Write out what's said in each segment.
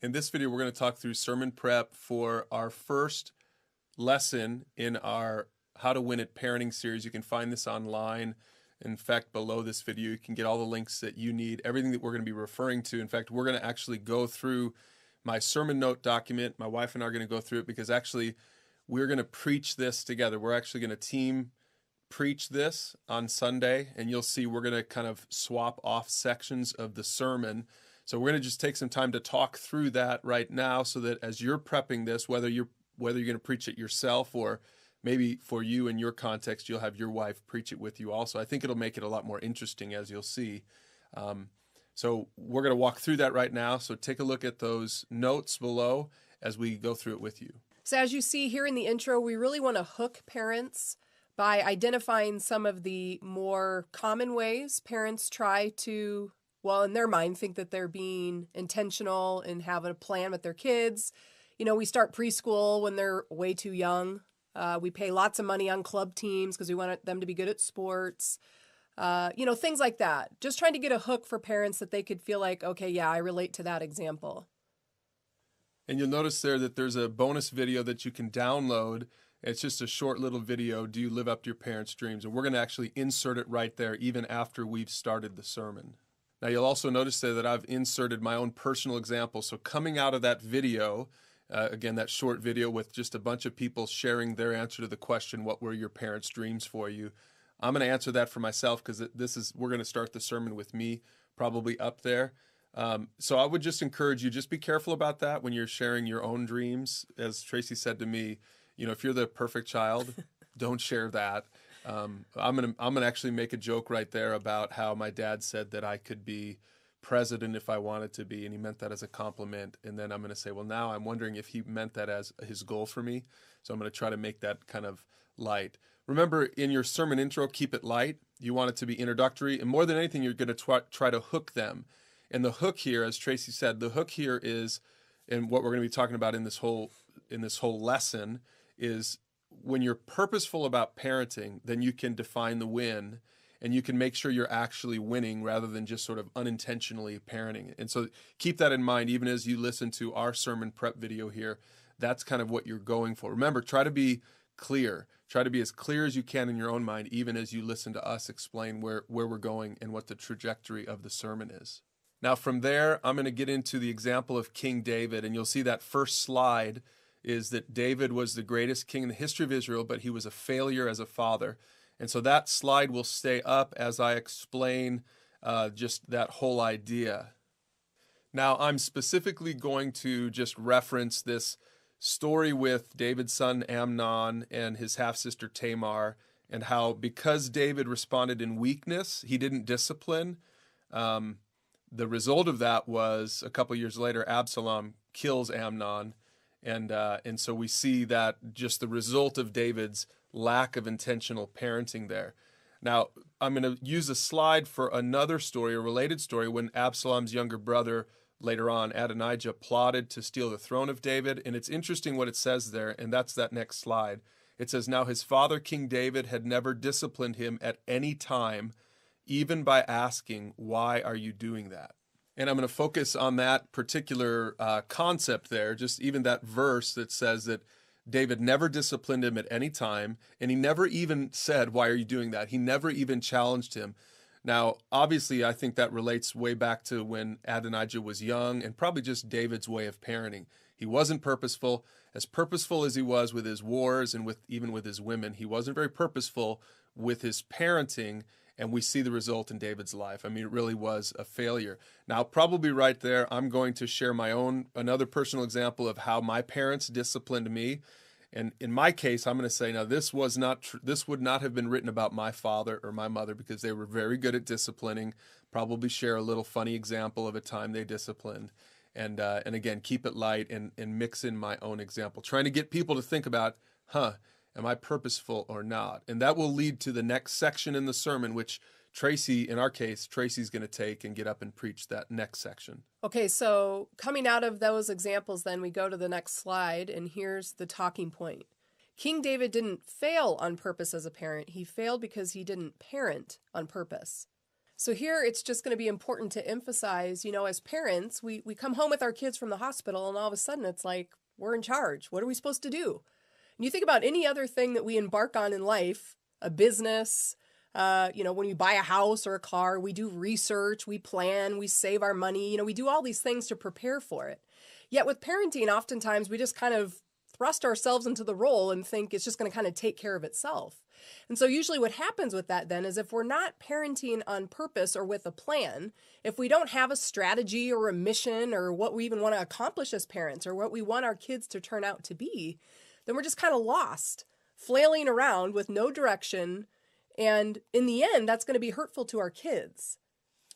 In this video, we're going to talk through sermon prep for our first lesson in our How to Win It Parenting series. You can find this online. In fact, below this video, you can get all the links that you need, everything that we're going to be referring to. In fact, we're going to actually go through my sermon note document. My wife and I are going to go through it because actually we're going to preach this together. We're actually going to team preach this on Sunday, and you'll see we're going to kind of swap off sections of the sermon. So we're going to just take some time to talk through that right now so that as you're prepping this, whether you're going to preach it yourself or maybe for you in your context, you'll have your wife preach it with you also. I think it'll make it a lot more interesting, as you'll see. So we're going to walk through that right now. So take a look at those notes below as we go through it with you. So as you see here in the intro, we really want to hook parents by identifying some of the more common ways parents try to, well, in their mind, think that they're being intentional and having a plan with their kids. You know, we start preschool when they're way too young. We pay lots of money on club teams because we want them to be good at sports. Things like that. Just trying to get a hook for parents that they could feel like, okay, yeah, I relate to that example. And you'll notice there that there's a bonus video that you can download. It's just a short little video, Do You Live Up to Your Parents' Dreams? And we're going to actually insert it right there even after we've started the sermon. Now, you'll also notice there that I've inserted my own personal example. So coming out of that video, again, that short video with just a bunch of people sharing their answer to the question, what were your parents' dreams for you? I'm going to answer that for myself because we're going to start the sermon with me probably up there. So I would just encourage you, just be careful about that when you're sharing your own dreams. As Tracy said to me, if you're the perfect child, don't share that. I'm gonna actually make a joke right there about how my dad said that I could be president if I wanted to be, and he meant that as a compliment. And then I'm going to say, well, now I'm wondering if he meant that as his goal for me. So I'm going to try to make that kind of light. Remember, in your sermon intro, keep it light. You want it to be introductory, and more than anything, you're going to try to hook them. And the hook here, as Tracy said, the hook here is, and what we're going to be talking about in this whole lesson is when you're purposeful about parenting, then you can define the win and you can make sure you're actually winning rather than just sort of unintentionally parenting. And so keep that in mind, even as you listen to our sermon prep video here. That's kind of what you're going for. Remember, try to be clear. Try to be as clear as you can in your own mind, even as you listen to us explain where we're going and what the trajectory of the sermon is. Now, from there, I'm going to get into the example of King David, and you'll see that first slide is that David was the greatest king in the history of Israel, but he was a failure as a father. And so that slide will stay up as I explain just that whole idea. Now, I'm specifically going to just reference this story with David's son Amnon and his half-sister Tamar, and how because David responded in weakness, he didn't discipline. The result of that was a couple years later, Absalom kills Amnon. And so we see that just the result of David's lack of intentional parenting there. Now, I'm going to use a slide for another story, a related story, when Absalom's younger brother, later on, Adonijah, plotted to steal the throne of David. And it's interesting what it says there, and that's that next slide. It says, now his father, King David, had never disciplined him at any time, even by asking, why are you doing that? And I'm going to focus on that particular concept there, just even that verse that says that David never disciplined him at any time, and he never even said, why are you doing that? He never even challenged him. Now, obviously, I think that relates way back to when Adonijah was young and probably just David's way of parenting. He wasn't purposeful. As purposeful as he was with his wars and even with his women, he wasn't very purposeful with his parenting. And we see the result in David's life. I mean, it really was a failure. Now, probably right there, I'm going to share another personal example of how my parents disciplined me. And in my case, I'm going to say, now, this would not have been written about my father or my mother because they were very good at disciplining. Probably share a little funny example of a time they disciplined. And again, keep it light and mix in my own example. Trying to get people to think about, am I purposeful or not? And that will lead to the next section in the sermon, which Tracy's going to take and get up and preach that next section. Okay, so coming out of those examples, then we go to the next slide, and here's the talking point. King David didn't fail on purpose as a parent. He failed because he didn't parent on purpose. So here it's just going to be important to emphasize, as parents, we come home with our kids from the hospital and all of a sudden it's like, we're in charge. What are we supposed to do? And you think about any other thing that we embark on in life, a business, when you buy a house or a car, we do research, we plan, we save our money, we do all these things to prepare for it. Yet with parenting, oftentimes we just kind of thrust ourselves into the role and think it's just going to kind of take care of itself. And so usually what happens with that then is if we're not parenting on purpose or with a plan, if we don't have a strategy or a mission or what we even want to accomplish as parents or what we want our kids to turn out to be, then we're just kind of lost, flailing around with no direction. And in the end, that's going to be hurtful to our kids.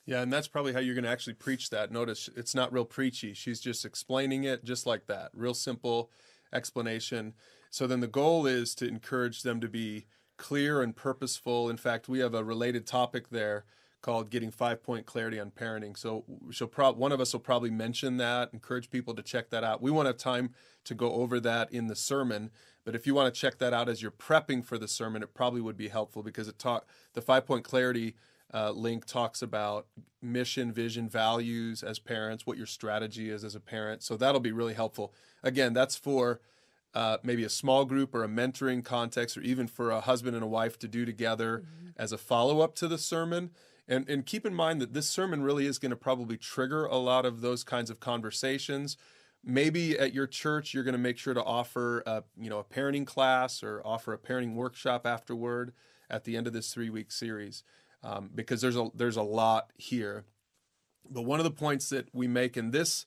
Yeah, and that's probably how you're going to actually preach that. Notice it's not real preachy. She's just explaining it just like that. Real simple explanation. So then the goal is to encourage them to be clear and purposeful. In fact, we have a related topic there called getting 5-point clarity on parenting. So one of us will probably mention that, encourage people to check that out. We won't have time to go over that in the sermon, but if you want to check that out as you're prepping for the sermon, it probably would be helpful because the 5-point clarity link talks about mission, vision, values as parents, what your strategy is as a parent. So that'll be really helpful. Again, that's for maybe a small group or a mentoring context, or even for a husband and a wife to do together as a follow-up to the sermon. And keep in mind that this sermon really is going to probably trigger a lot of those kinds of conversations. Maybe at your church, you're going to make sure to offer a parenting class or offer a parenting workshop afterward at the end of this 3-week series, because there's a lot here. But one of the points that we make in this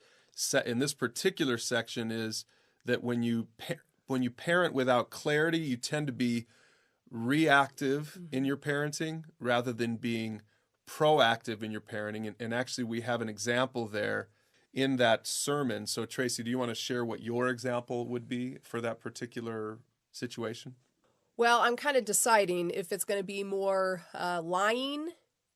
particular section is that when you parent without clarity, you tend to be reactive in your parenting rather than being proactive in your parenting. And actually, we have an example there in that sermon. So Tracy, do you want to share what your example would be for that particular situation? Well, I'm kind of deciding if it's going to be more lying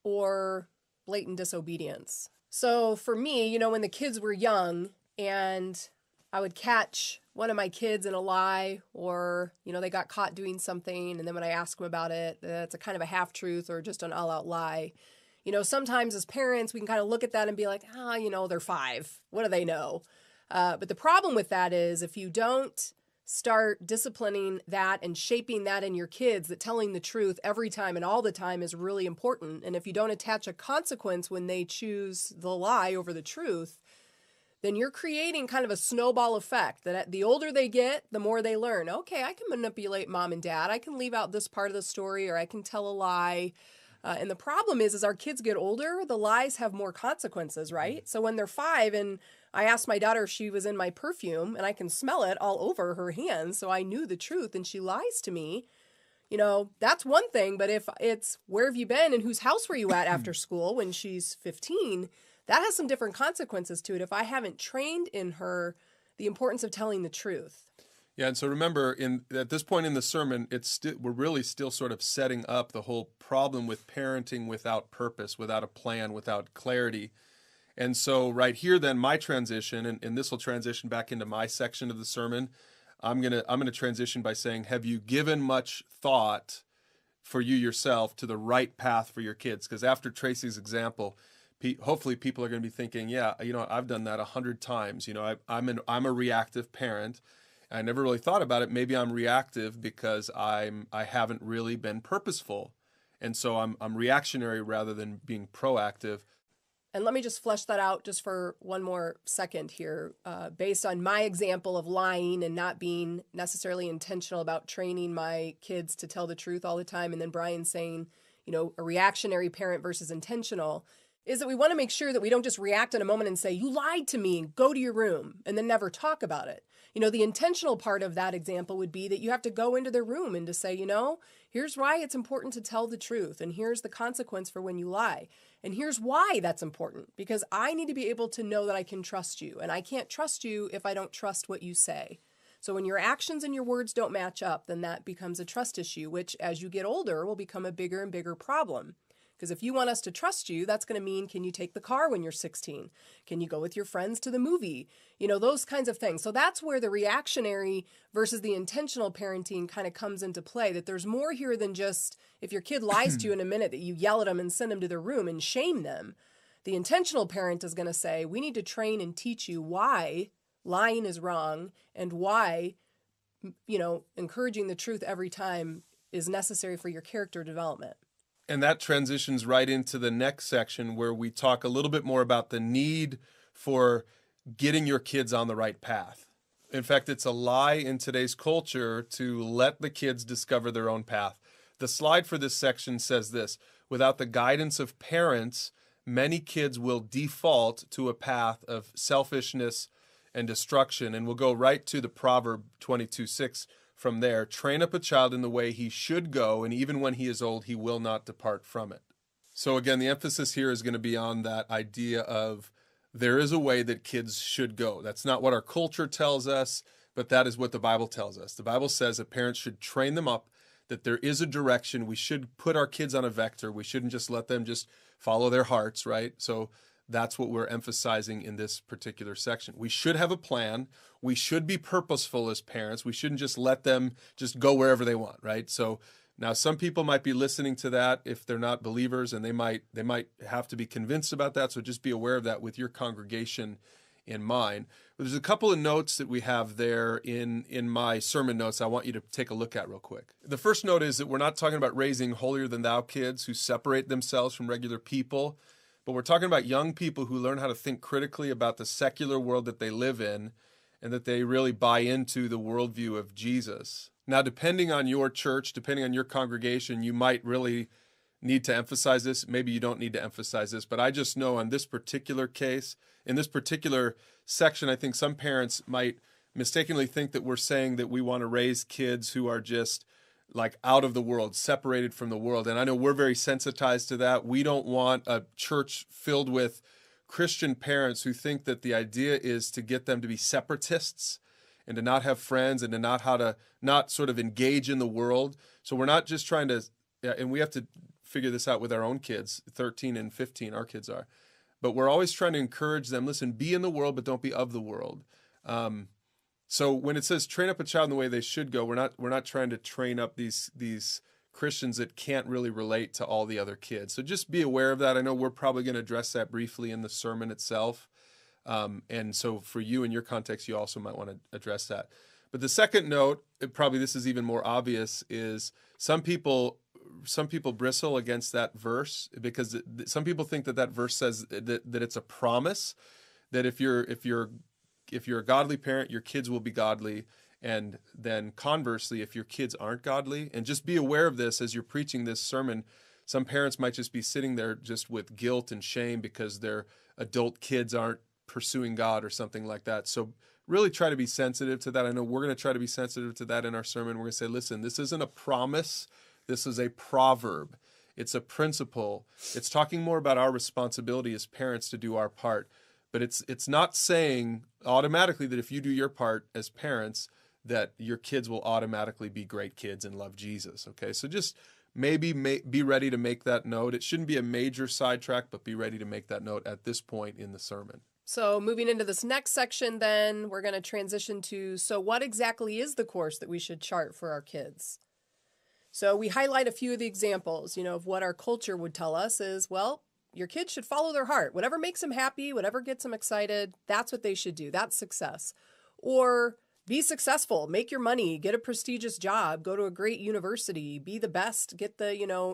or blatant disobedience. So for me, when the kids were young and I would catch one of my kids in a lie, or, they got caught doing something, and then when I ask them about it, it's a kind of a half-truth or just an all-out lie. Sometimes as parents, we can kind of look at that and be like, they're 5. What do they know? But the problem with that is if you don't start disciplining that and shaping that in your kids, that telling the truth every time and all the time is really important. And if you don't attach a consequence when they choose the lie over the truth, then you're creating kind of a snowball effect that the older they get, the more they learn. Okay, I can manipulate mom and dad. I can leave out this part of the story, or I can tell a lie. And the problem is, as our kids get older, the lies have more consequences, right? So when they're 5 and I asked my daughter if she was in my perfume and I can smell it all over her hands, so I knew the truth and she lies to me, that's one thing. But if it's where have you been and whose house were you at after school when she's 15, that has some different consequences to it if I haven't trained in her the importance of telling the truth. Yeah, and so remember, at this point in the sermon, we're really still sort of setting up the whole problem with parenting without purpose, without a plan, without clarity. And so right here, then, my transition, and this will transition back into my section of the sermon. I'm gonna transition by saying, have you given much thought for you yourself to the right path for your kids? Because after Tracy's example, hopefully people are going to be thinking, yeah, I've done that 100 times. I'm a reactive parent. I never really thought about it. Maybe I'm reactive because I haven't really been purposeful. And so I'm reactionary rather than being proactive. And let me just flesh that out just for one more second here. Based on my example of lying and not being necessarily intentional about training my kids to tell the truth all the time, and then Brian saying, a reactionary parent versus intentional, is that we want to make sure that we don't just react in a moment and say, you lied to me, and go to your room, and then never talk about it. The intentional part of that example would be that you have to go into their room and to say, here's why it's important to tell the truth, and here's the consequence for when you lie. And here's why that's important, because I need to be able to know that I can trust you, and I can't trust you if I don't trust what you say. So when your actions and your words don't match up, then that becomes a trust issue, which as you get older will become a bigger and bigger problem. Because if you want us to trust you, that's going to mean, can you take the car when you're 16? Can you go with your friends to the movie? Those kinds of things. So that's where the reactionary versus the intentional parenting kind of comes into play, that there's more here than just If your kid lies to you in a minute, that you yell at them and send them to their room and shame them. The intentional parent is going to say, we need to train and teach you why lying is wrong and why, encouraging the truth every time is necessary for your character development. And that transitions right into the next section where we talk a little bit more about the need for getting your kids on the right path. In fact, it's a lie in today's culture to let the kids discover their own path. The slide for this section says this: without the guidance of parents, many kids will default to a path of selfishness and destruction. And we'll go right to the Proverb 22:6 from there. Train up a child in the way he should go, and even when he is old, he will not depart from it. So again, the emphasis here is going to be on that idea of there is a way that kids should go. That's not what our culture tells us, but that is what the Bible tells us. The Bible says that parents should train them up, that there is a direction. We should put our kids on a vector. We shouldn't just let them just follow their hearts, right? So that's what we're emphasizing in this particular section. We should have a plan. We should be purposeful as parents. We shouldn't just let them just go wherever they want, right? So now some people might be listening to that if they're not believers, and they might have to be convinced about that. So just be aware of that with your congregation in mind. But there's a couple of notes that we have there in my sermon notes I want you to take a look at real quick. The first note is that we're not talking about raising holier-than-thou kids who separate themselves from regular people, but we're talking about young people who learn how to think critically about the secular world that they live in, and that they really buy into the worldview of Jesus. Now, depending on your church, depending on your congregation, you might really need to emphasize this. Maybe you don't need to emphasize this, but I just know on this particular case, in this particular section, I think some parents might mistakenly think that we're saying that we want to raise kids who are just like out of the world, separated from the world. And I know we're very sensitized to that. We don't want a church filled with Christian parents who think that the idea is to get them to be separatists and to not have friends and to not sort of engage in the world. So we're not just trying to, and we have to figure this out with our own kids, 13 and 15, our kids are. But we're always trying to encourage them, listen, be in the world, but don't be of the world. So when it says train up a child in the way they should go, we're not trying to train up these Christians that can't really relate to all the other kids. So just be aware of that. I know we're probably going to address that briefly in the sermon itself. And so for you in your context, you also might want to address that. But the second note, probably this is even more obvious, is some people bristle against that verse because some people think that verse says that it's a promise that if you're a godly parent, your kids will be godly. And then conversely, if your kids aren't godly, and just be aware of this as you're preaching this sermon, some parents might just be sitting there just with guilt and shame because their adult kids aren't pursuing God or something like that. So really try to be sensitive to that. I know we're going to try to be sensitive to that in our sermon. We're going to say, listen, this isn't a promise. This is a proverb. It's a principle. It's talking more about our responsibility as parents to do our part. But it's not saying automatically that if you do your part as parents, that your kids will automatically be great kids and love Jesus, okay? So just maybe be ready to make that note. It shouldn't be a major sidetrack, but be ready to make that note at this point in the sermon. So moving into this next section, then, we're going to transition to, so what exactly is the course that we should chart for our kids? So we highlight a few of the examples, of what our culture would tell us is, well, your kids should follow their heart. Whatever makes them happy, whatever gets them excited, that's what they should do. That's success. Or be successful, make your money, get a prestigious job, go to a great university, be the best, get the,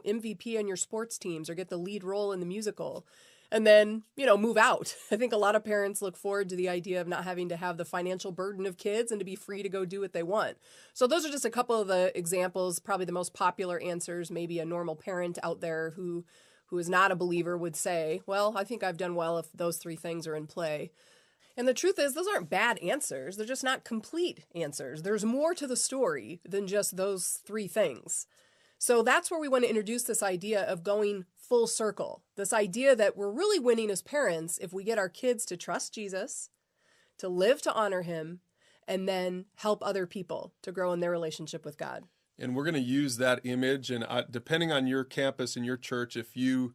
MVP on your sports teams or get the lead role in the musical. And then, move out. I think a lot of parents look forward to the idea of not having to have the financial burden of kids and to be free to go do what they want. So those are just a couple of the examples, probably the most popular answers. Maybe a normal parent out there who is not a believer would say, well, I think I've done well if those three things are in play. And the truth is, those aren't bad answers. They're just not complete answers. There's more to the story than just those three things. So that's where we want to introduce this idea of going full circle. This idea that we're really winning as parents if we get our kids to trust Jesus, to live to honor him, and then help other people to grow in their relationship with God. And we're going to use that image, and depending on your campus and your church, if you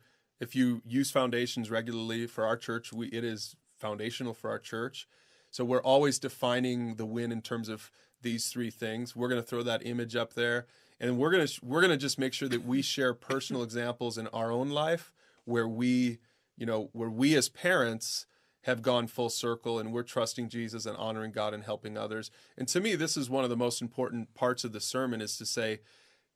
use foundations regularly for our church, it is foundational for our church. So we're always defining the win in terms of these three things. We're going to throw that image up there. And we're gonna just make sure that we share personal examples in our own life where we as parents have gone full circle and we're trusting Jesus and honoring God and helping others. And to me, this is one of the most important parts of the sermon, is to say,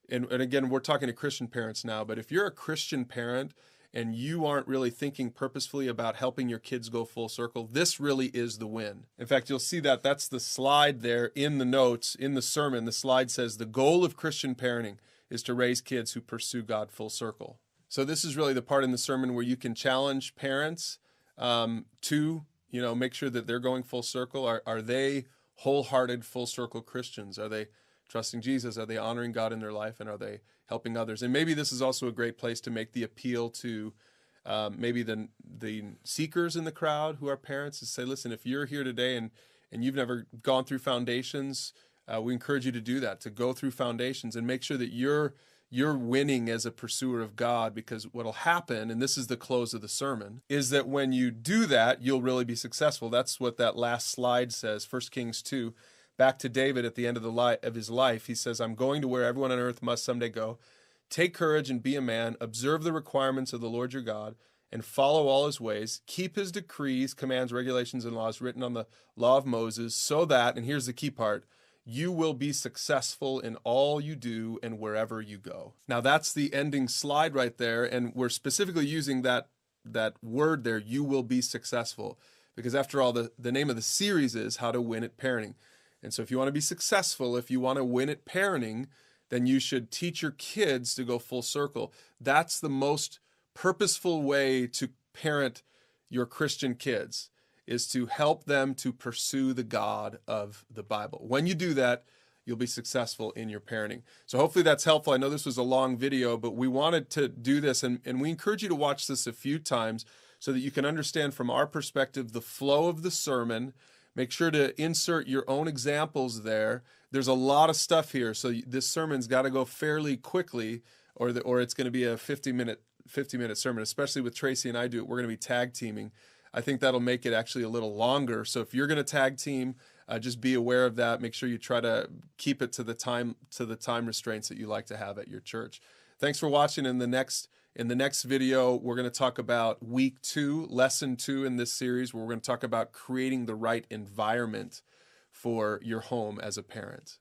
and again, we're talking to Christian parents now, but if you're a Christian parent and you aren't really thinking purposefully about helping your kids go full circle, this really is the win. In fact, you'll see that that's the slide there in the notes, in the sermon. The slide says the goal of Christian parenting is to raise kids who pursue God full circle. So this is really the part in the sermon where you can challenge parents to, make sure that they're going full circle. Are they wholehearted full circle Christians? Are they trusting Jesus? Are they honoring God in their life? And are they helping others? And maybe this is also a great place to make the appeal to maybe the seekers in the crowd who are parents, to say, listen, if you're here today and you've never gone through foundations, we encourage you to do that, to go through foundations and make sure that you're winning as a pursuer of God, because what'll happen, and this is the close of the sermon, is that when you do that, you'll really be successful. That's what that last slide says, 1 Kings 2. Back to David at the end of his life, he says, I'm going to where everyone on earth must someday go. Take courage and be a man. Observe the requirements of the Lord your God and follow all his ways. Keep his decrees, commands, regulations, and laws written on the law of Moses, so that, and here's the key part, you will be successful in all you do and wherever you go. Now that's the ending slide right there, and we're specifically using that word there, you will be successful, because after all, the name of the series is How to Win at Parenting. And so if you want to be successful, if you want to win at parenting, then you should teach your kids to go full circle. That's the most purposeful way to parent your Christian kids, is to help them to pursue the God of the Bible. When you do that, you'll be successful in your parenting. So hopefully that's helpful. I know this was a long video, but we wanted to do this, and we encourage you to watch this a few times so that you can understand from our perspective the flow of the sermon. Make sure to insert your own examples there. There's a lot of stuff here, so this sermon's got to go fairly quickly, or it's going to be a 50-minute sermon, especially with Tracy and I do it. We're going to be tag teaming. I think that'll make it actually a little longer. So if you're going to tag team, just be aware of that. Make sure you try to keep it to the time restraints that you like to have at your church. Thanks for watching. In the next video, we're going to talk about week 2, lesson 2 in this series, where we're going to talk about creating the right environment for your home as a parent.